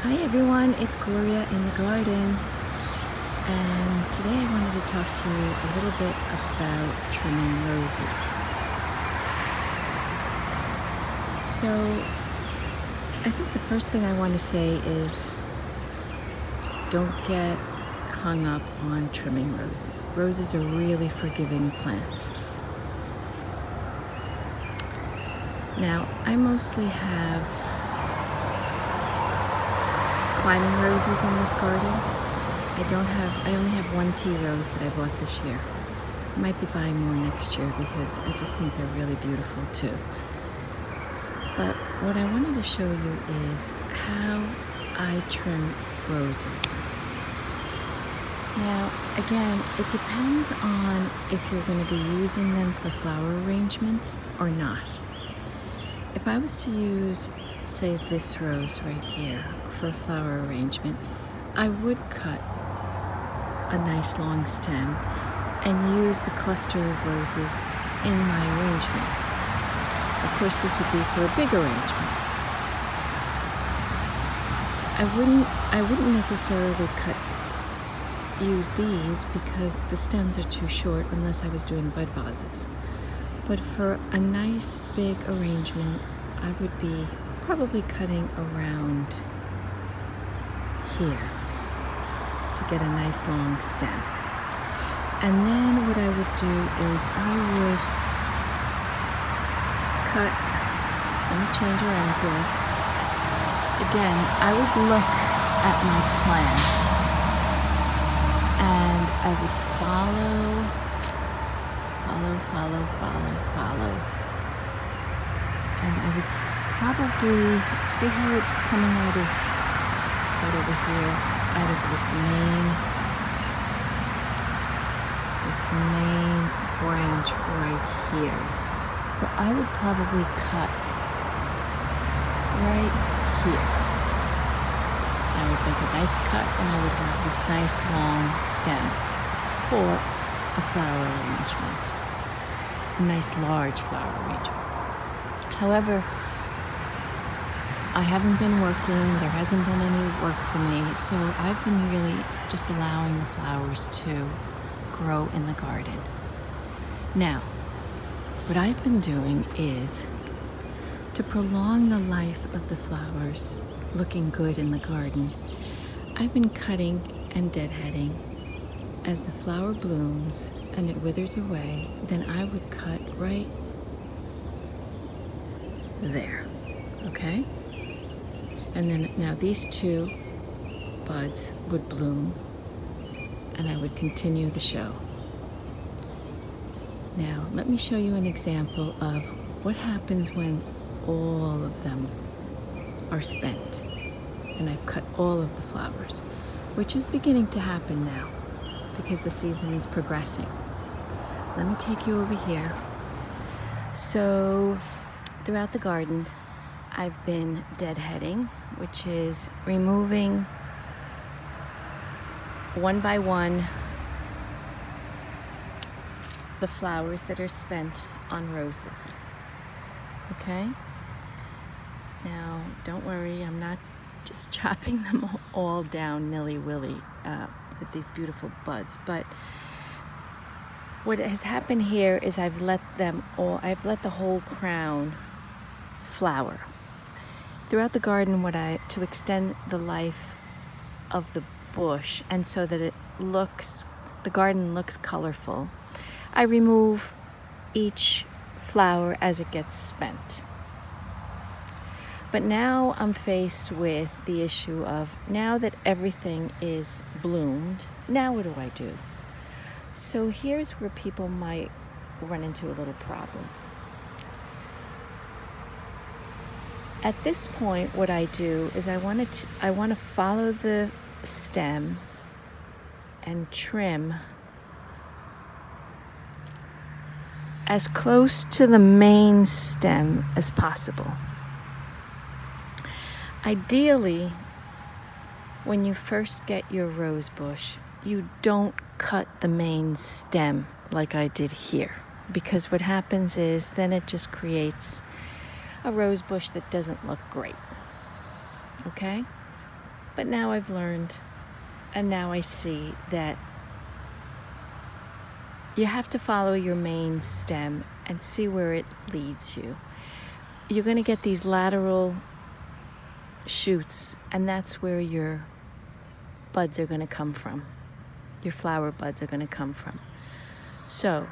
Hi everyone, it's Gloria in the garden, and today I wanted to talk to you a little bit about trimming roses. So I think the first thing I want to say is don't get hung up on trimming roses. Roses are a really forgiving plant. Now I mostly have climbing roses in this garden. I only have one tea rose that I bought this year. I might be buying more next year because I just think they're really beautiful too. But what I wanted to show you is how I trim roses. Now, again, it depends on if you're going to be using them for flower arrangements or not. If I was to use, say, this rose right here for a flower arrangement, I would cut a nice long stem and use the cluster of roses in my arrangement. Of course, this would be for a big arrangement. I wouldn't necessarily use these because the stems are too short unless I was doing bud vases. But for a nice big arrangement, I would be probably cutting around here to get a nice long stem. And then what I would do is I would cut, let me change around here. Again, I would look at my plant and I would follow. And I would probably see how it's coming out of right over here, out of this main branch right here. So I would probably cut right here. I would make a nice cut and I would have this nice long stem for a flower arrangement. A nice large flower arrangement. However, I haven't been working, there hasn't been any work for me, so I've been really just allowing the flowers to grow in the garden. Now, what I've been doing is to prolong the life of the flowers looking good in the garden. I've been cutting and deadheading. As the flower blooms and it withers away, then I would cut right there, okay? And then now these two buds would bloom and I would continue the show. Now, let me show you an example of what happens when all of them are spent and I've cut all of the flowers, which is beginning to happen now because the season is progressing. Let me take you over here. So, throughout the garden, I've been deadheading, which is removing one by one the flowers that are spent on roses. Okay? Now, don't worry, I'm not just chopping them all down nilly-willy with these beautiful buds, but what has happened here is I've let the whole crown flower. Throughout the garden, to extend the life of the bush and so that the garden looks colorful, I remove each flower as it gets spent. But now I'm faced with the issue of, now that everything is bloomed, now what do I do? So here's where people might run into a little problem. At this point, what I do is I want to follow the stem and trim as close to the main stem as possible. Ideally, when you first get your rose bush, you don't cut the main stem like I did here, because what happens is then it just creates a rose bush that doesn't look great. Okay? But now I've learned, and now I see that you have to follow your main stem and see where it leads you. You're going to get these lateral shoots, and that's where your buds are going to come from. Your flower buds are going to come from. So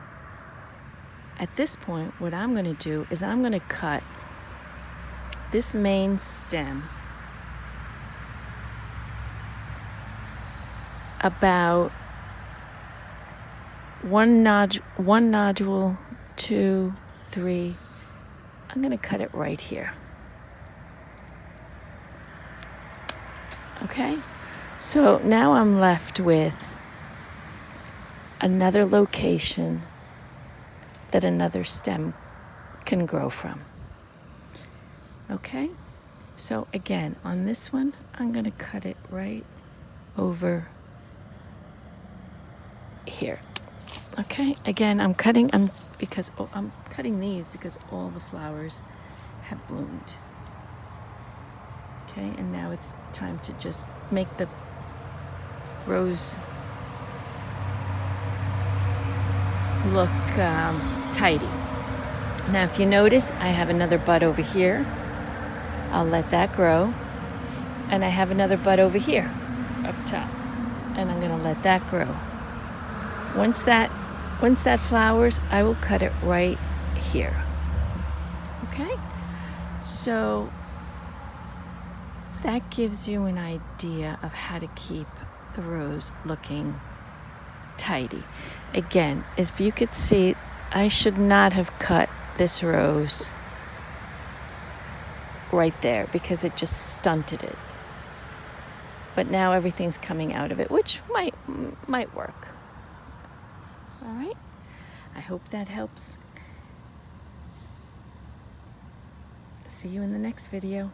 at this point, what I'm going to do is I'm going to cut this main stem about one nodule, 2, 3. I'm going to cut it right here. Okay? So now I'm left with another location that another stem can grow from. Okay? So again, on this one, I'm going to cut it right over here. Okay? Again, I'm cutting these because all the flowers have bloomed. Okay? And now it's time to just make the rose look tidy. Now if you notice, I have another bud over here. I'll let that grow. And I have another bud over here up top, and I'm going to let that grow. Once that flowers, I will cut it right here. Okay? So that gives you an idea of how to keep the rose looking tidy. Again, if you could see, I should not have cut this rose right there because it just stunted it. But now everything's coming out of it, which might work. All right? I hope that helps. See you in the next video.